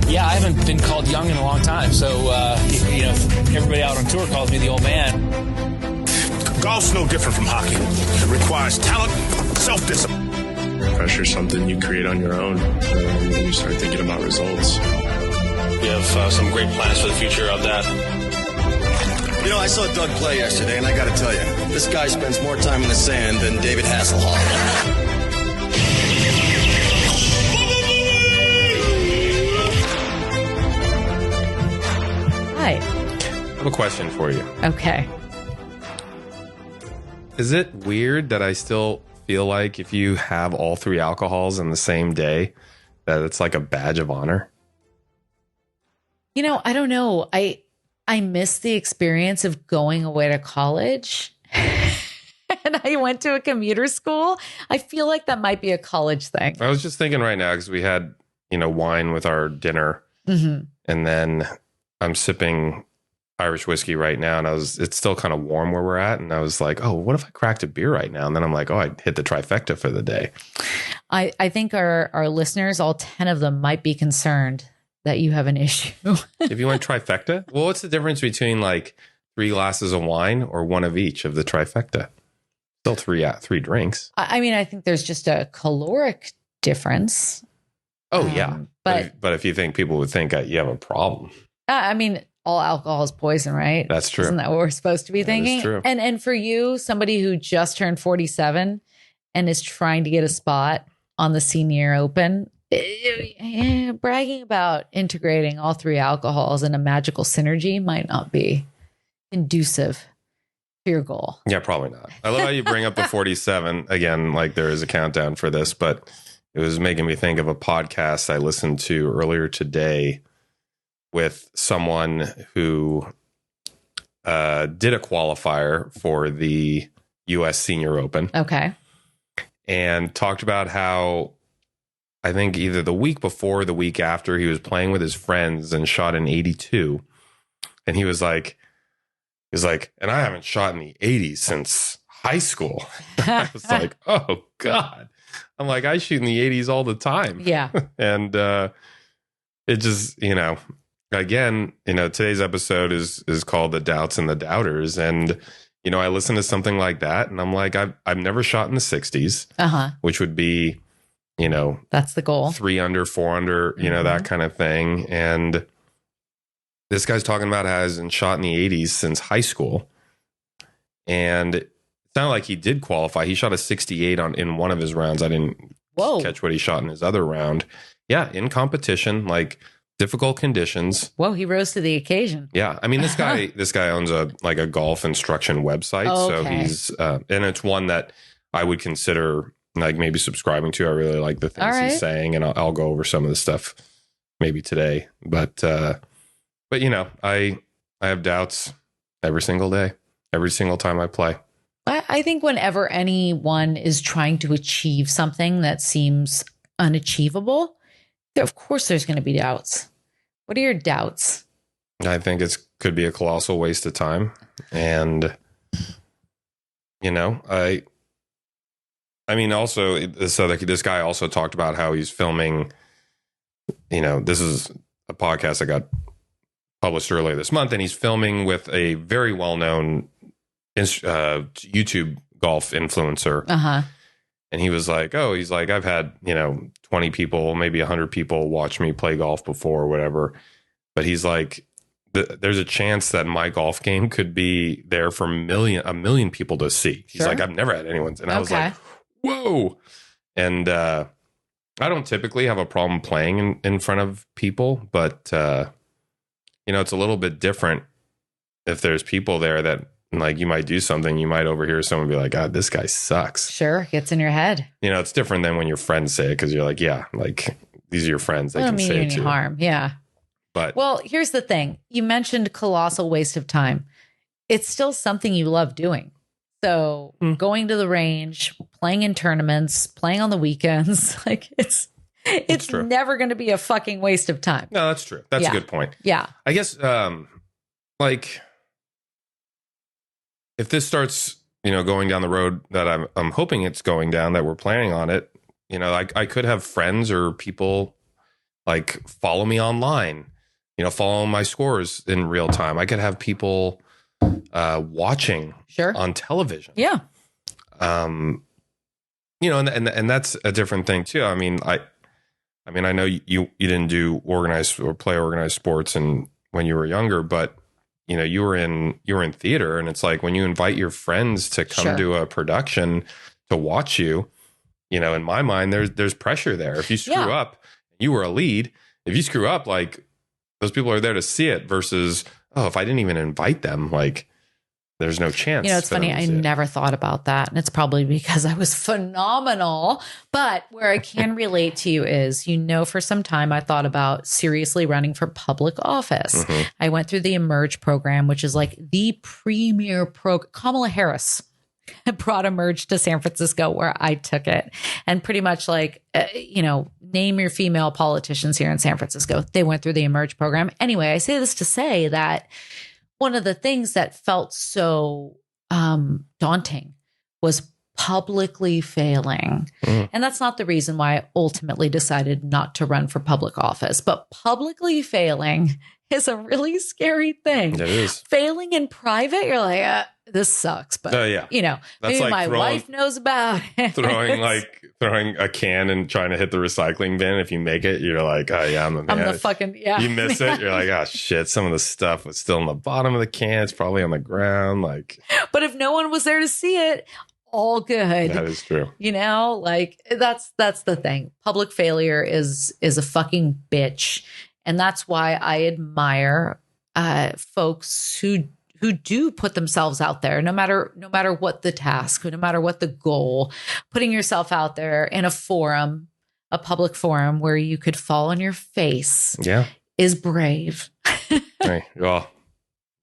Yeah, I haven't been called young in a long time. So, everybody out on tour calls me the old man. Golf's no different from hockey. It requires talent, self-discipline. Pressure is something you create on your own when you start thinking about results. We have some great plans for the future of that. I saw Doug play yesterday, and I got to tell you, this guy spends more time in the sand than David Hasselhoff. Hi. I have a question for you. Okay. Is it weird that I still feel like if you have all 3 alcohols in the same day, that it's like a badge of honor? I don't know. I miss the experience of going away to college. And I went to a commuter school. I feel like that might be a college thing. I was just thinking right now, because we had, wine with our dinner. Mm-hmm. And then I'm sipping Irish whiskey right now, and it's still kind of warm where we're at. And I was like, oh, what if I cracked a beer right now? And then I'm like, oh, I hit the trifecta for the day. I think our listeners, all 10 of them, might be concerned that you have an issue. If you went trifecta, well, what's the difference between like 3 glasses of wine or one of each of the trifecta? Still 3 drinks. I think there's just a caloric difference. Oh, yeah. But if you think people would think you have a problem. All alcohol is poison, right? That's true. Isn't that what we're supposed to be thinking? That is true. And for you, somebody who just turned 47 and is trying to get a spot on the Senior Open, bragging about integrating all 3 alcohols in a magical synergy might not be conducive to your goal. Yeah, probably not. I love how you bring up the 47. Again, like there is a countdown for this, but it was making me think of a podcast I listened to earlier today with someone who did a qualifier for the U.S. Senior Open. Okay. And talked about how I think either the week before or the week after he was playing with his friends and shot an 82. And he was like, and I haven't shot in the 80s since high school. I was like, oh, God. I'm like, I shoot in the 80s all the time. Yeah. And it just, again, today's episode is called The Doubts and the Doubters. And, I listen to something like that and I'm like, I've never shot in the 60s, which would be, that's the goal. 3 under, 4 under, that kind of thing. And this guy's talking about how he hasn't shot in the 80s since high school. And it sounded like he did qualify. He shot a 68 in one of his rounds. I didn't catch what he shot in his other round. Yeah, in competition, like difficult conditions. Whoa, he rose to the occasion. Yeah, this guy owns a golf instruction website. Okay. So he's and it's one that I would consider like maybe subscribing to. I really like the things he's saying, and I'll go over some of the stuff maybe today. But I have doubts every single day, every single time I play. I think whenever anyone is trying to achieve something that seems unachievable, of course there's going to be doubts. What are your doubts? I think it could be a colossal waste of time. And, also this guy also talked about how he's filming, this is a podcast that got published earlier this month, and he's filming with a very well-known YouTube golf influencer. Uh-huh. And he was like, I've had, 20 people, maybe 100 people watch me play golf before or whatever. But he's like, there's a chance that my golf game could be there for a million people to see. He's like, I've never had anyone. And I was like, whoa. And I don't typically have a problem playing in front of people, but, it's a little bit different if there's people there that, like, you might do something, you might overhear someone be like, God, this guy sucks. Sure, gets in your head. It's different than when your friends say it, because you're like, yeah, like, these are your friends. They I can mean say it any too. harm. Yeah. But well, here's the thing. You mentioned colossal waste of time. It's still something you love doing. So going to the range, playing in tournaments, playing on the weekends, like it's never going to be a fucking waste of time. No, that's true. That's a good point. Yeah. I guess, if this starts, going down the road that I'm hoping it's going down, that we're planning on it, You know, I could have friends or people like follow me online, you know, follow my scores in real time. I could have people watching on television. Yeah. You know, and that's a different thing too. I mean, I know you didn't do organized or play organized sports and when you were younger, but you know, you were in theater, and it's like when you invite your friends to come to a production to watch you, you know, in my mind, there's pressure there. If you screw up, you were a lead. If you screw up, like those people are there to see it versus, oh, if I didn't even invite them, like there's no chance. You know, it's funny. I never thought about that. And it's probably because I was phenomenal. But where I can relate to you is, you know, for some time I thought about seriously running for public office. Mm-hmm. I went through the Emerge program, which is like the premier program. Kamala Harris brought Emerge to San Francisco, where I took it. And pretty much like, you know, name your female politicians here in San Francisco. They went through the Emerge program. Anyway, I say this to say that one of the things that felt so daunting was publicly failing. And that's not the reason why I ultimately decided not to run for public office. But publicly failing is a really scary thing. It is. Failing in private, you're like, this sucks. But, you know, that's maybe like my wife knows about it. Throwing a can and trying to hit the recycling bin. If you make it, you're like, oh yeah, I'm the man. I'm the fucking, You miss it, you're like, oh shit, some of the stuff was still in the bottom of the can. It's probably on the ground. Like, but if no one was there to see it, all good. That is true. You know, like that's the thing. Public failure is a fucking bitch. And that's why I admire folks who do put themselves out there, no matter what the task, no matter what the goal. Putting yourself out there in a forum, a public forum where you could fall on your face, is brave. Hey, well,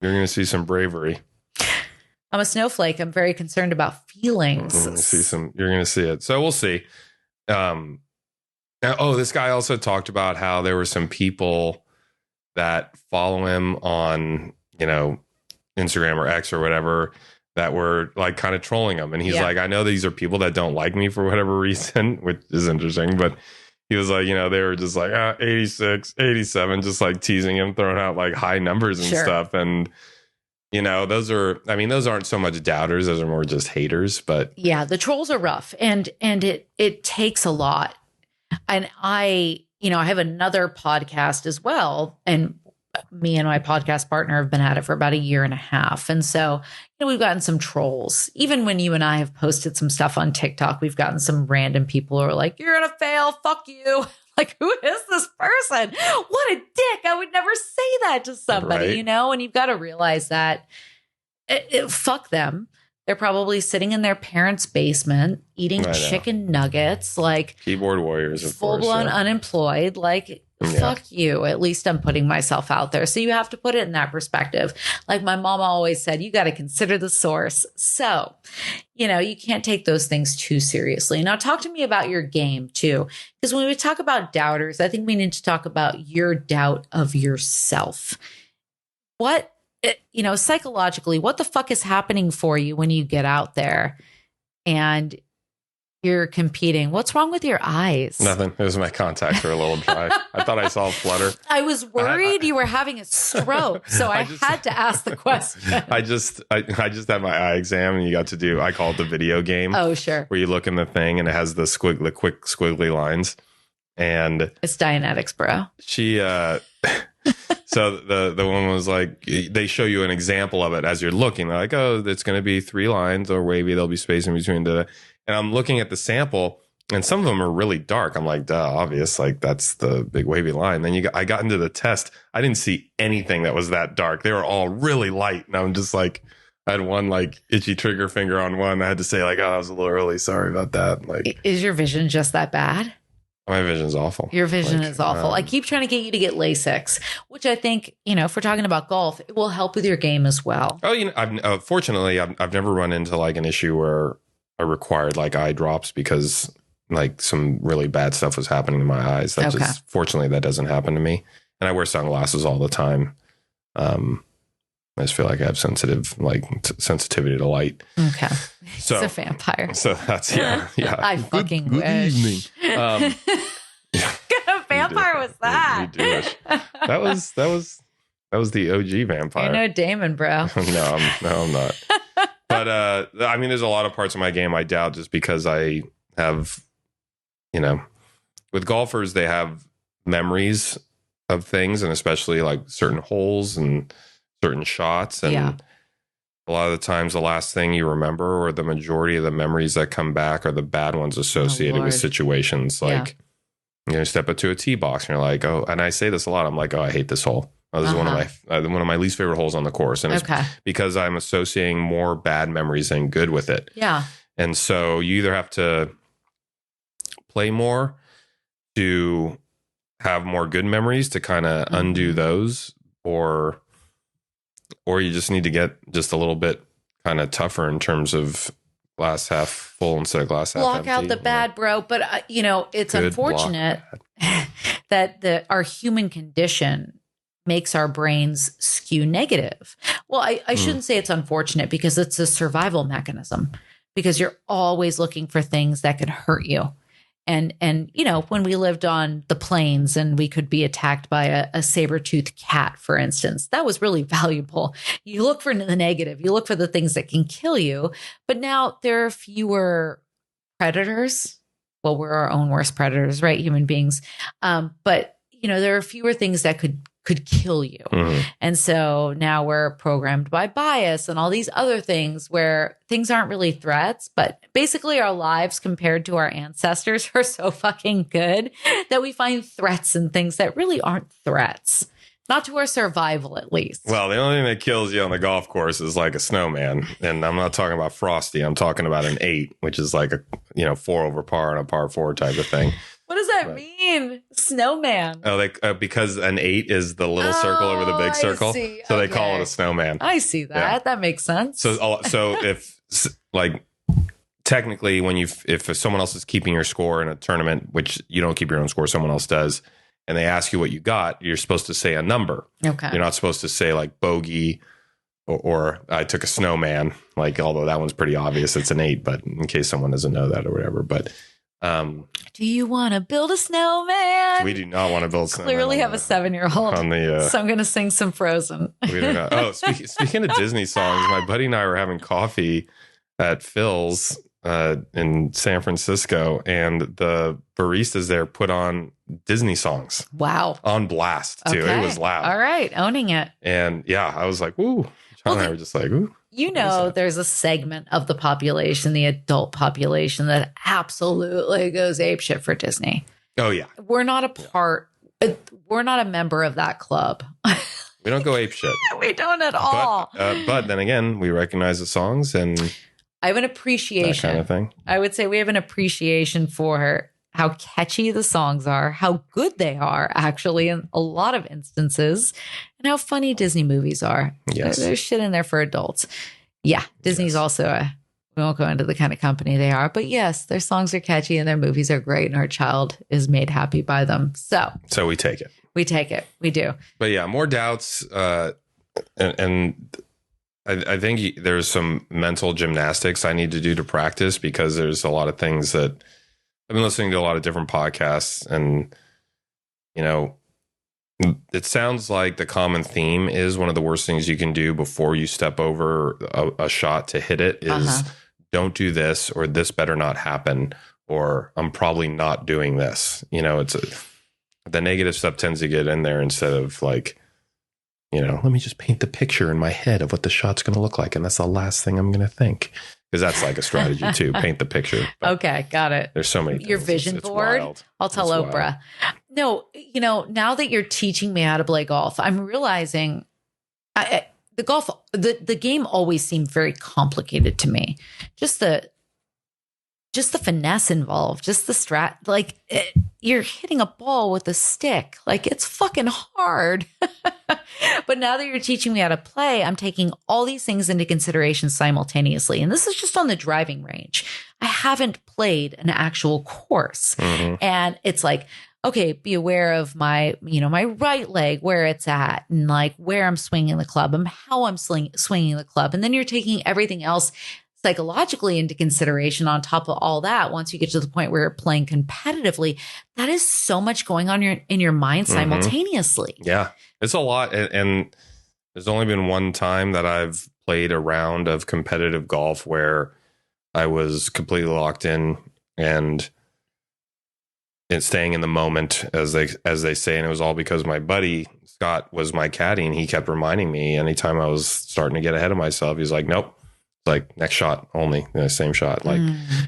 you're going to see some bravery. I'm a snowflake. I'm very concerned about feelings. You're going to see it. So we'll see. This guy also talked about how there were some people that follow him on, you know, Instagram or X or whatever, that were like kind of trolling him. And he's like, I know these are people that don't like me for whatever reason, which is interesting. But he was like, you know, they were just like 86, 87, just like teasing him, throwing out like high numbers and stuff. And, you know, those aren't so much doubters. Those are more just haters. But yeah, the trolls are rough, and it takes a lot. And I have another podcast as well, and me and my podcast partner have been at it for about 1.5 years. And so, you know, we've gotten some trolls. Even when you and I have posted some stuff on TikTok, we've gotten some random people who are like, you're going to fail. Fuck you. Like, who is this person? What a dick. I would never say that to somebody, you know? And you've got to realize that fuck them. They're probably sitting in their parents' basement eating chicken nuggets, like keyboard warriors, of full blown unemployed. Like, fuck you. At least I'm putting myself out there. So you have to put it in that perspective. Like my mom always said, you got to consider the source. So, you know, you can't take those things too seriously. Now, talk to me about your game too, because when we talk about doubters, I think we need to talk about your doubt of yourself. Psychologically, what the fuck is happening for you when you get out there and you're competing? What's wrong with your eyes? Nothing. It was my contacts were a little dry. I thought I saw a flutter. I was worried you were having a stroke, so I had to ask the question. I just had my eye exam, and I call it the video game. Oh, sure. Where you look in the thing and it has the quick squiggly lines. And it's Dianetics, bro. She so the woman was like, they show you an example of it as you're looking. They're like, oh, it's going to be 3 lines or wavy. There'll be space in between. And I'm looking at the sample, and some of them are really dark. I'm like, duh, obvious. Like, that's the big wavy line. Then I got into the test. I didn't see anything that was that dark. They were all really light. And I'm just like, I had one like itchy trigger finger on one. I had to say like, oh, I was a little early. Sorry about that. Like, is your vision just that bad? My vision's awful. Your vision is awful. I keep trying to get you to get LASIX, which I think, you know, if we're talking about golf, it will help with your game as well. Oh, you know, fortunately, I've never run into like an issue where I required like eye drops because like some really bad stuff was happening in my eyes. Fortunately, that doesn't happen to me. And I wear sunglasses all the time. I just feel like I have sensitivity to light. Okay. So It's a vampire. So that's yeah. I fucking wish. Evening. What kind of vampire was that? You do wish. That was the OG vampire. You're no Damon, bro. No, I'm not. But I mean, there's a lot of parts of my game I doubt just because I have, with golfers, they have memories of things, and especially like certain holes and certain shots. And a lot of the times the last thing you remember, or the majority of the memories that come back, are the bad ones associated with situations. Like, step up to a tee box and you're like, oh, and I say this a lot. I'm like, oh, I hate this hole. Oh, this is one of my least favorite holes on the course. And it's because I'm associating more bad memories than good with it. Yeah. And so you either have to play more to have more good memories to kind of undo those, or you just need to get just a little bit kind of tougher in terms of glass half full instead of glass half empty. Block out the bad, bro. But, it's Good unfortunate that our human condition makes our brains skew negative. Well, I shouldn't say it's unfortunate, because it's a survival mechanism, because you're always looking for things that could hurt you. And when we lived on the plains and we could be attacked by a saber-toothed cat, for instance, that was really valuable. You look for the negative, you look for the things that can kill you. But now there are fewer predators. Well, we're our own worst predators, right? Human beings. But there are fewer things that could kill you. And so now we're programmed by bias and all these other things where things aren't really threats, but basically our lives compared to our ancestors are so fucking good that we find threats in things that really aren't threats. Not to our survival, at least. Well, the only thing that kills you on the golf course is like a snowman. And I'm not talking about Frosty. I'm talking about an 8, which is like a 4 over par and a par 4 type of thing. What does that mean? Snowman. Oh, because an 8 is the little circle over the big circle. So they call it a snowman. I see that. Yeah. That makes sense. So if like technically if someone else is keeping your score in a tournament, which you don't keep your own score, someone else does, and they ask you what you got, you're supposed to say a number. Okay. You're not supposed to say like bogey or I took a snowman, like, although that one's pretty obvious. It's an 8, but in case someone doesn't know that or whatever. But do you want to build a snowman? We do not want to build a snowman. Clearly have a 7-year-old on the so I'm going to sing some Frozen. We do not. Oh, speaking of Disney songs, my buddy and I were having coffee at Phil's in San Francisco, and the baristas there put on Disney songs. Wow. On blast too. Okay. It was loud. All right. Owning it. And yeah, I was like, ooh. John and I were just like, ooh. There's a segment of the population, the adult population, that absolutely goes apeshit for Disney. Oh yeah. We're not we're not a member of that club. We don't go apeshit. We don't at all. But then again, we recognize the songs, and I have an appreciation. That kind of thing. I would say we have an appreciation for how catchy the songs are, how good they are, actually, in a lot of instances, and how funny Disney movies are. Yes. There's shit in there for adults. Yeah, Disney's also we won't go into the kind of company they are, but yes, their songs are catchy and their movies are great, and our child is made happy by them. So we take it. We take it. We do. But yeah, more doubts. And I think there's some mental gymnastics I need to do to practice, because there's a lot of things that I've been listening to a lot of different podcasts, and, it sounds like the common theme is one of the worst things you can do before you step over a shot to hit it is don't do this, or this better not happen, or I'm probably not doing this. The negative stuff tends to get in there instead of like, let me just paint the picture in my head of what the shot's going to look like. And that's the last thing I'm going to think. Because that's like a strategy too. Paint the picture. But okay. Got it. There's so many things. Your vision board. Wild. I'll tell Oprah. Wild. No, now that you're teaching me how to play golf, I'm realizing the game always seemed very complicated to me. Just the finesse involved, just the strat, you're hitting a ball with a stick. Like, it's fucking hard. But now that you're teaching me how to play, I'm taking all these things into consideration simultaneously. And this is just on the driving range. I haven't played an actual course. Mm-hmm. And it's like, okay, be aware of my, my right leg, where it's at, and like where I'm swinging the club and how I'm swinging the club. And then you're taking everything else psychologically into consideration on top of all that. Once you get to the point where you're playing competitively, that is so much going on in your mind simultaneously. Yeah, it's a lot. And there's only been one time that I've played a round of competitive golf where I was completely locked in and staying in the moment, as they say. And it was all because my buddy Scott was my caddy, and he kept reminding me anytime I was starting to get ahead of myself. He's like, nope, like next shot only, the same shot. Like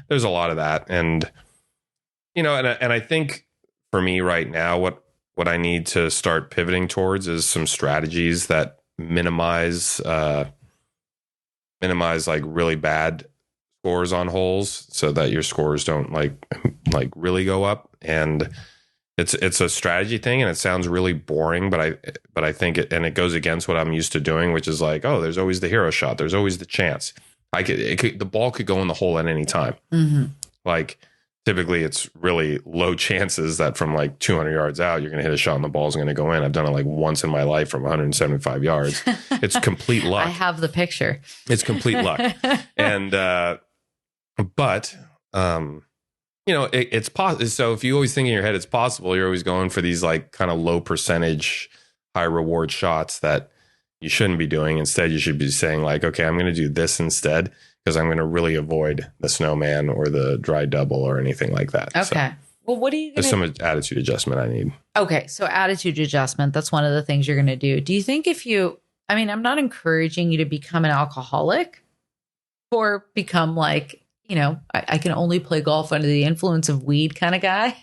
there's a lot of that. And, and I think for me right now, what I need to start pivoting towards is some strategies that minimize like really bad scores on holes, so that your scores don't like really go up. And it's a strategy thing, and it sounds really boring, but I think it goes against what I'm used to doing, which is like, oh, there's always the hero shot, there's always the chance. The ball could go in the hole at any time. Like typically it's really low chances that from like 200 yards out, you're going to hit a shot and the ball's going to go in. I've done it like once in my life from 175 yards. It's complete luck. I have the picture. It's complete luck. And, but, it's possible. So if you always think in your head it's possible, you're always going for these like kind of low percentage, high reward shots that you shouldn't be doing. Instead, you should be saying like, okay, I'm going to do this instead, because I'm going to really avoid the snowman or the dry double or anything like that. Okay. So well, what are you going to... There's some attitude adjustment I need. Okay. So attitude adjustment, that's one of the things you're going to do. Do you think I'm not encouraging you to become an alcoholic or become like, I can only play golf under the influence of weed kind of guy.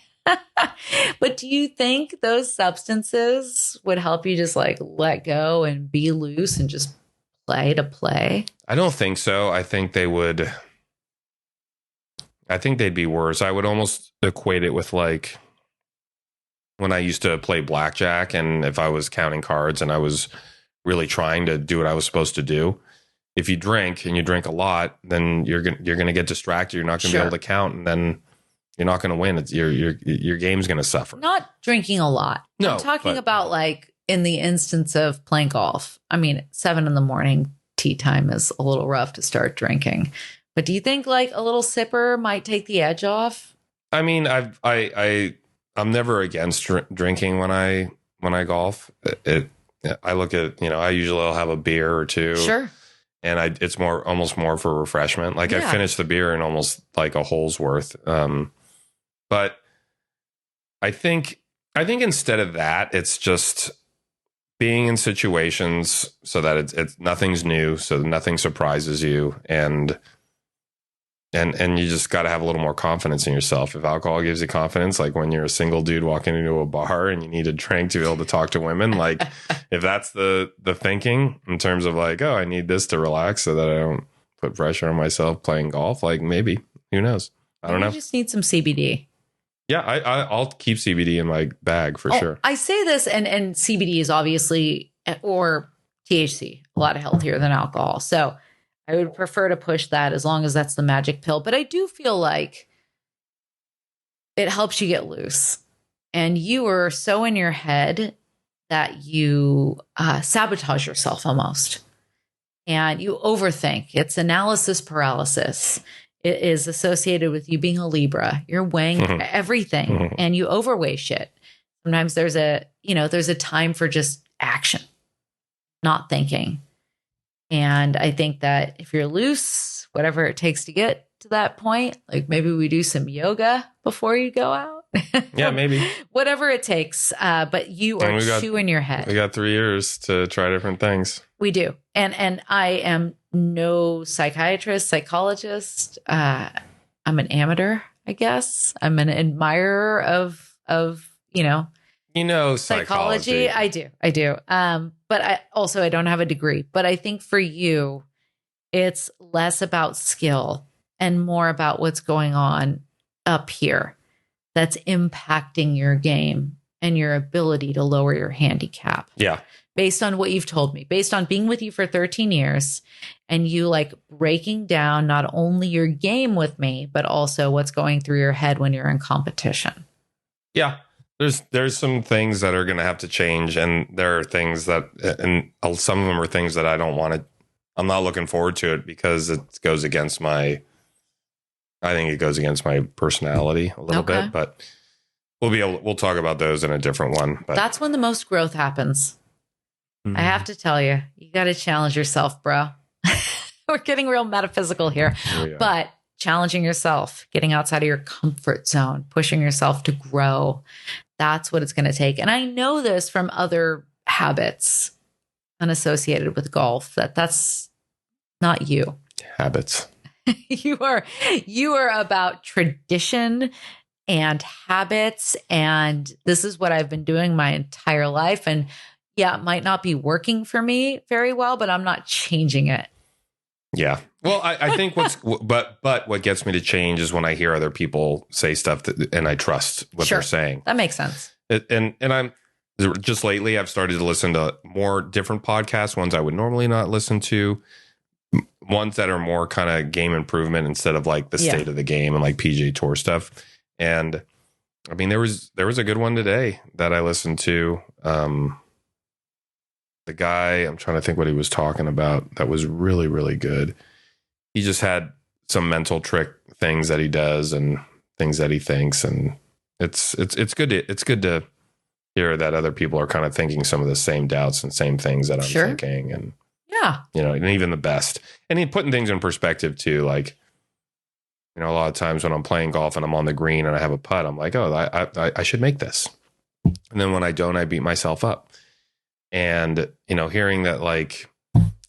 But do you think those substances would help you just like let go and be loose and just play to play? I don't think so. I think they'd be worse. I would almost equate it with like when I used to play blackjack, and if I was counting cards and I was really trying to do what I was supposed to do. If you drink and you drink a lot, then you're going to get distracted. You're not going to be able to count, and then you're not going to win. It's your game's going to suffer. Not drinking a lot. No, I'm talking about like in the instance of playing golf. I mean, 7 a.m. tea time is a little rough to start drinking. But do you think like a little sipper might take the edge off? I mean, I'm never against drinking when I golf. I look at, I usually will have a beer or two. Sure. And it's almost more for refreshment. Like I finished the beer in almost like a hole's worth. But I think instead of that, it's just being in situations so that it's nothing's new, so nothing surprises you, and you just got to have a little more confidence in yourself. If alcohol gives you confidence, like when you're a single dude walking into a bar and you need a drink to be able to talk to women, like if that's the thinking in terms of like, oh, I need this to relax so that I don't put pressure on myself playing golf, like maybe, who knows? I don't know. You just need some CBD. Yeah, I'll keep CBD in my bag for sure. I say this, and CBD is obviously, or THC, a lot healthier than alcohol. So I would prefer to push that as long as that's the magic pill. But I do feel like it helps you get loose. And you are so in your head that you sabotage yourself almost. And you overthink. It's analysis paralysis. It is associated with you being a Libra. You're weighing everything and you overweigh shit. Sometimes there's a time for just action, not thinking. And I think that if you're loose, whatever it takes to get to that point, like maybe we do some yoga before you go out. Yeah, maybe. Whatever it takes. But you are too in your head. We got 3 years to try different things. We do. And I am no psychiatrist, psychologist. I'm an amateur, I guess. I'm an admirer of psychology. I do. But I don't have a degree. But I think for you, it's less about skill and more about what's going on up here that's impacting your game and your ability to lower your handicap. Yeah. Based on what you've told me, based on being with you for 13 years and you like breaking down not only your game with me, but also what's going through your head when you're in competition. Yeah. there's some things that are going to have to change, and there are things that, and some of them are things that I don't want to. I'm not looking forward to it because it goes against my. I think it goes against my personality a little bit, but we'll talk about those in a different one. But that's when the most growth happens. I have to tell you, you got to challenge yourself, bro. We're getting real metaphysical here, but challenging yourself, getting outside of your comfort zone, pushing yourself to grow. That's what it's going to take. And I know this from other habits unassociated with golf, that's not you. Habits. You are about tradition and habits. And this is what I've been doing my entire life. And yeah, it might not be working for me very well, but I'm not changing it. Yeah. Well, I think but what gets me to change is when I hear other people say stuff and I trust what they're saying. That makes sense. And I'm just lately, I've started to listen to more different podcasts, ones I would normally not listen to, ones that are more kind of game improvement instead of like the state of the game and like PGA Tour stuff. And I mean, there was a good one today that I listened to. The guy, I'm trying to think what he was talking about. That was really, really good. He just had some mental trick things that he does and things that he thinks. And it's good to hear that other people are kind of thinking some of the same doubts and same things that I'm thinking. And and even the best. And he putting things in perspective too. Like, a lot of times when I'm playing golf and I'm on the green and I have a putt, I'm like, oh, I should make this. And then when I don't, I beat myself up. And, hearing that like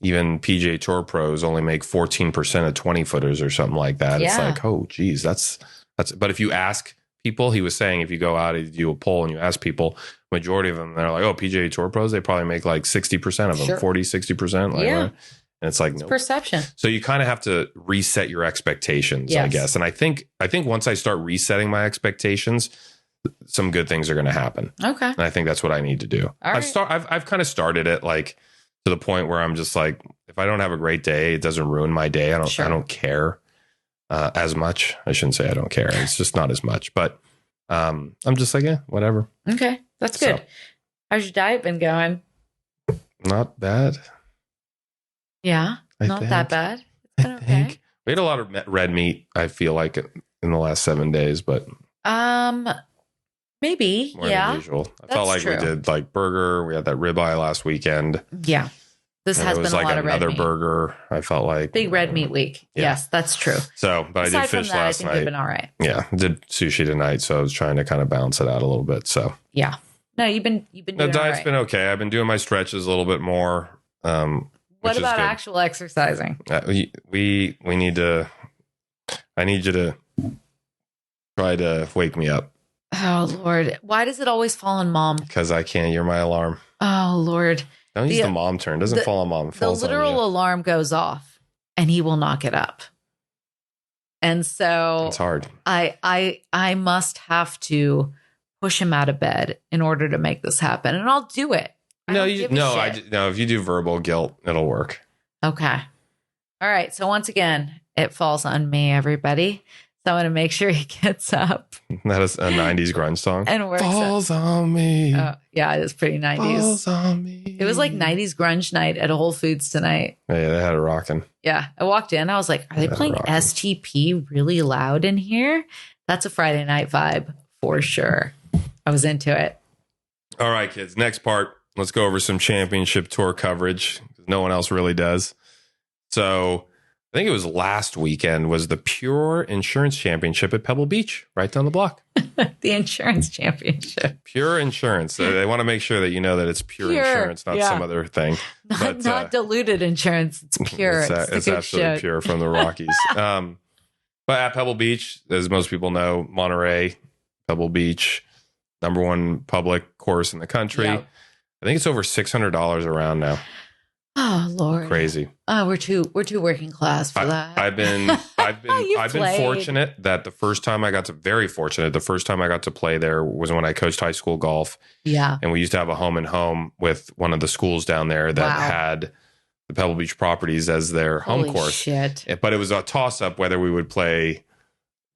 even PGA Tour pros only make 14% of 20 footers or something like that. It's like, oh, geez, that's, but if you ask people, he was saying, if you go out and do a poll and you ask people, majority of them, they're like, oh, PGA Tour pros, they probably make like 60% of them, 40, 60%. Like, and it's like, no perception. So you kind of have to reset your expectations, I guess. And I think once I start resetting my expectations, some good things are going to happen. Okay. And I think that's what I need to do. I've kind of started it like to the point where I'm just like, if I don't have a great day, it doesn't ruin my day. I don't care as much. I shouldn't say I don't care. It's just not as much, but I'm just like, whatever. Okay. That's good. So, how's your diet been going? Not bad. Yeah. Not that bad. It's been okay. We ate a lot of red meat, I feel like, in the last 7 days, but maybe, more than usual. I felt like we did like burger. We had that ribeye last weekend. Yeah, this has been a lot of red meat. Another burger. I felt like big red meat week. Yeah. Yes, that's true. So, but aside I did fish last night. I think you've been all right. Yeah, I did sushi tonight, so I was trying to kind of balance it out a little bit. So yeah, no, you've been doing the diet's been okay. I've been doing my stretches a little bit more. What about actual exercising? We need to. I need you to try to wake me up. Oh, Lord. Why does it always fall on mom? Because I can't hear my alarm. Oh, Lord. Don't use the mom turn. It doesn't fall on mom. It falls the literal on you. Alarm goes off and he will not get up. And so it's hard. I must have to push him out of bed in order to make this happen. And I'll do it. No, if you do verbal guilt, it'll work. Okay. All right. So once again, it falls on me, everybody. So I want to make sure he gets up. That is a 90s grunge song. And works Falls on me. Yeah, it is pretty 90s. Falls on me. It was like 90s grunge night at Whole Foods tonight. Yeah, they had it rocking. Yeah. I walked in. I was like, are they playing STP really loud in here? That's a Friday night vibe for sure. I was into it. All right, kids. Next part. Let's go over some championship tour coverage. No one else really does. So I think it was last weekend was the Pure Insurance Championship at Pebble Beach, right down the block. The Insurance Championship. Pure Insurance. They want to make sure that you know that it's pure insurance, not some other thing. Not diluted insurance. It's pure. It's absolutely pure from the Rockies. But at Pebble Beach, as most people know, Monterey, Pebble Beach, #1 public course in the country. Yep. I think it's over $600 a round now. Oh Lord, crazy! Oh, we're too working class for that. I've been fortunate that the first time I got to play there was when I coached high school golf. Yeah, and we used to have a home and home with one of the schools down there that had the Pebble Beach properties as their home course. Shit. But it was a toss up whether we would play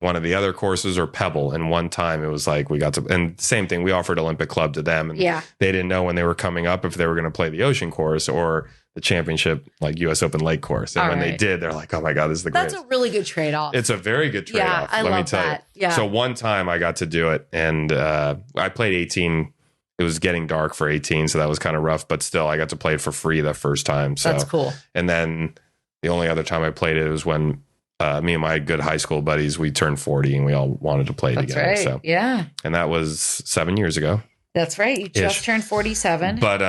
one of the other courses or Pebble. And one time it was like we got to, and same thing, we offered Olympic Club to them, and they didn't know when they were coming up if they were going to play the Ocean course or the championship, like US Open Lake course. And when they did, they're like, oh my God, this is the greatest. That's a really good trade-off. It's a very good trade-off. I love that. Yeah. So one time I got to do it, and I played 18. It was getting dark for 18, so that was kind of rough, but still I got to play it for free the first time. So that's cool. And then the only other time I played it was when me and my good high school buddies, we turned 40 and we all wanted to play That's together. Right. So yeah. And that was 7 years ago. That's right. You just turned 47. But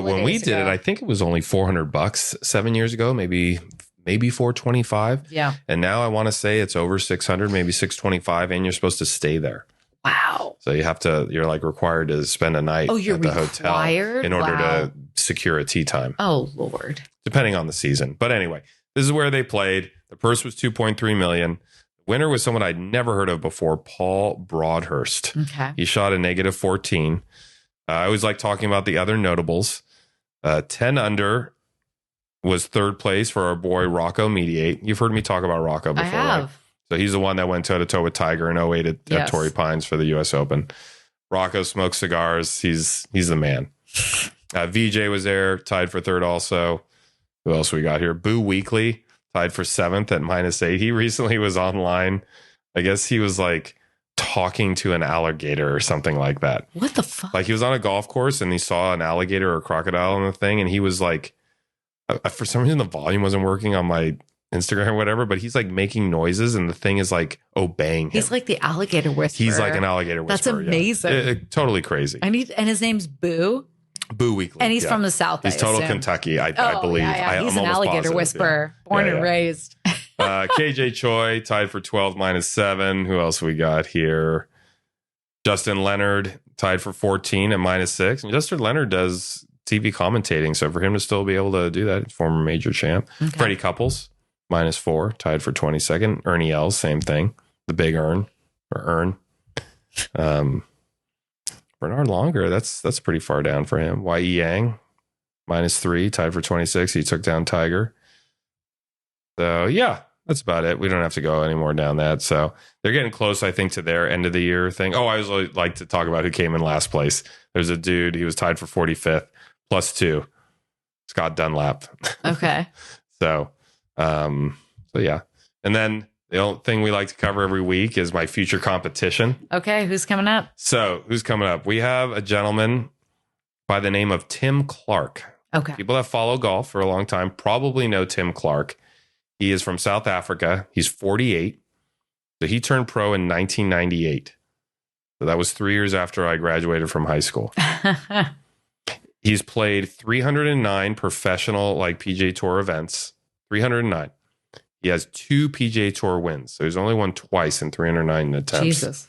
when we did it, I think it was only $400 7 years ago, maybe 425. Yeah. And now I want to say it's over 600, maybe 625, and you're supposed to stay there. Wow. So you're like required to spend a night at the hotel in order to secure a tee time. Oh, Lord. Depending on the season. But anyway, this is where they played. The purse was $2.3 million. The winner was someone I'd never heard of before, Paul Broadhurst. Okay. He shot a negative 14. I always like talking about the other notables. 10 under was third place for our boy Rocco Mediate. You've heard me talk about Rocco before, I have. right? So he's the one that went toe-to-toe with Tiger in 08 at Torrey Pines for the U.S. Open. Rocco smokes cigars. He's the man. VJ was there, tied for third also. Who else we got here? Boo Weekley, tied for seventh at -8. He recently was online. I guess he was like talking to an alligator or something like that. What the fuck? Like he was on a golf course and he saw an alligator or a crocodile on the thing, and he was like, for some reason the volume wasn't working on my Instagram or whatever, but he's like making noises and the thing is like obeying him. He's like the alligator whisperer. He's like an alligator whisperer. That's amazing. Yeah. Totally crazy. And his name's Boo. Boo Weekley. And he's from the South. He's total Kentucky, I believe. Yeah. He's an alligator whisperer, born and raised. KJ Choi tied for 12 -7. Who else we got here? Justin Leonard tied for 14 at -6. And Justin Leonard does TV commentating, so for him to still be able to do that, former major champ. Okay. Freddie Couples -4, tied for 22nd. Ernie Els, same thing. The big Earn. Bernard Longer, that's pretty far down for him. Y.E. Yang, -3, tied for 26. He took down Tiger. So, yeah, that's about it. We don't have to go any more down that. So they're getting close, I think, to their end of the year thing. Oh, I always like to talk about who came in last place. There's a dude, he was tied for 45th, +2. Scott Dunlap. Okay. So yeah. And then the only thing we like to cover every week is my future competition. Okay, who's coming up? So who's coming up? We have a gentleman by the name of Tim Clark. Okay. People that follow golf for a long time probably know Tim Clark. He is from South Africa. He's 48. So he turned pro in 1998. So that was 3 years after I graduated from high school. He's played 309 professional like PGA Tour events. 309. He has 2 PGA Tour wins. So he's only won twice in 309 attempts. Jesus.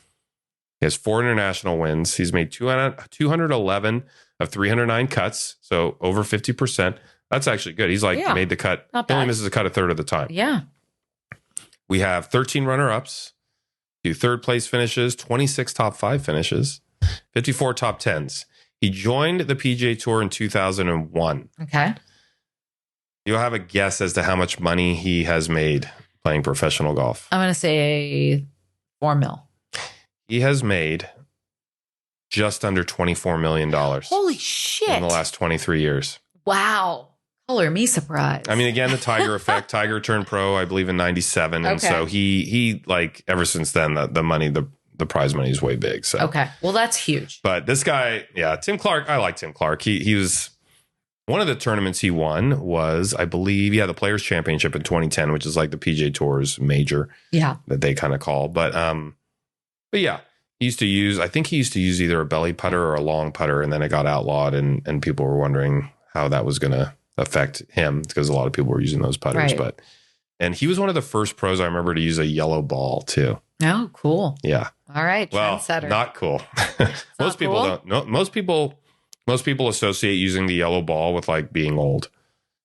He has 4 international wins. He's made 211 of 309 cuts. So over 50%. That's actually good. He's like made the cut. He only misses a cut a third of the time. Yeah. We have 13 runner-ups, 2 third place finishes, 26 top 5 finishes, 54 top 10s. He joined the PGA Tour in 2001. Okay. You'll have a guess as to how much money he has made playing professional golf. I'm going to say $4 million. He has made just under $24 million. Holy shit. In the last 23 years. Wow. Color me surprised. I mean, again, the Tiger effect. Tiger turned pro, I believe, in 97. And so he like, ever since then, the money, the prize money is way big. So okay. Well, that's huge. But this guy, Tim Clark, I like Tim Clark. He was... One of the tournaments he won was, I believe, the Players Championship in 2010, which is like the PGA Tour's major that they kind of call. But yeah, he used to use either a belly putter or a long putter, and then it got outlawed, and people were wondering how that was going to affect him because a lot of people were using those putters. Right. And he was one of the first pros I remember to use a yellow ball too. Oh, cool. Yeah. All right. Well, trendsetter. not cool. Most people cool? don't. No, most people associate using the yellow ball with like being old,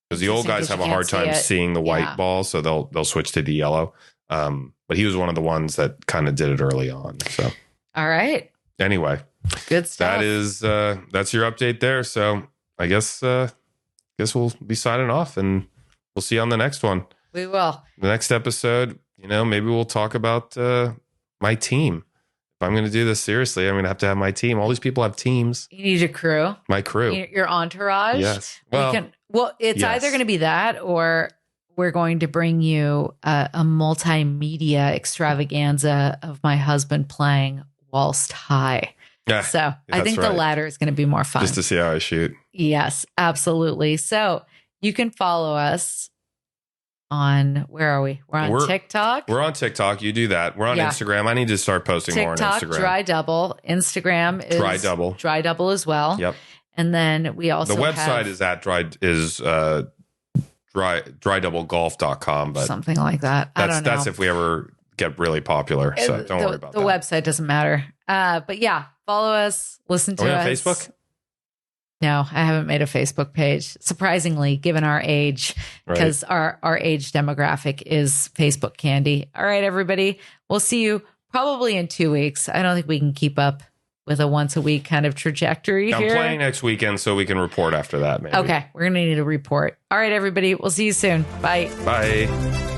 because the old guys have a hard time seeing the white ball, so they'll switch to the yellow. But he was one of the ones that kind of did it early on. So, all right. Anyway, good stuff. That's your update there. So I guess we'll be signing off, and we'll see you on the next one. We will. The next episode, maybe we'll talk about my team. If I'm going to do this seriously, I'm going to have my team. All these people have teams. You need your crew. My crew. Your entourage. Yes. Well, it's either going to be that or we're going to bring you a multimedia extravaganza of my husband playing whilst high. Yeah, so I think the latter is going to be more fun. Just to see how I shoot. Yes, absolutely. So you can follow us on, where are we? We're on TikTok. We're on TikTok. You do that. We're on Instagram. I need to start posting more on Instagram. TikTok, Dry Double. Instagram is Dry Double as well. Yep. And then we also the website is at drydoublegolf.com, but something like that. I don't know. That's if we ever get really popular. So don't worry about that. The website doesn't matter. But yeah, follow us, listen to us. Are we on Facebook? No, I haven't made a Facebook page. Surprisingly, given our age, because our age demographic is Facebook candy. All right, everybody. We'll see you probably in 2 weeks. I don't think we can keep up with a once a week kind of trajectory here. I'm playing next weekend, so we can report after that, maybe. Okay, we're going to need a report. All right, everybody. We'll see you soon. Bye. Bye.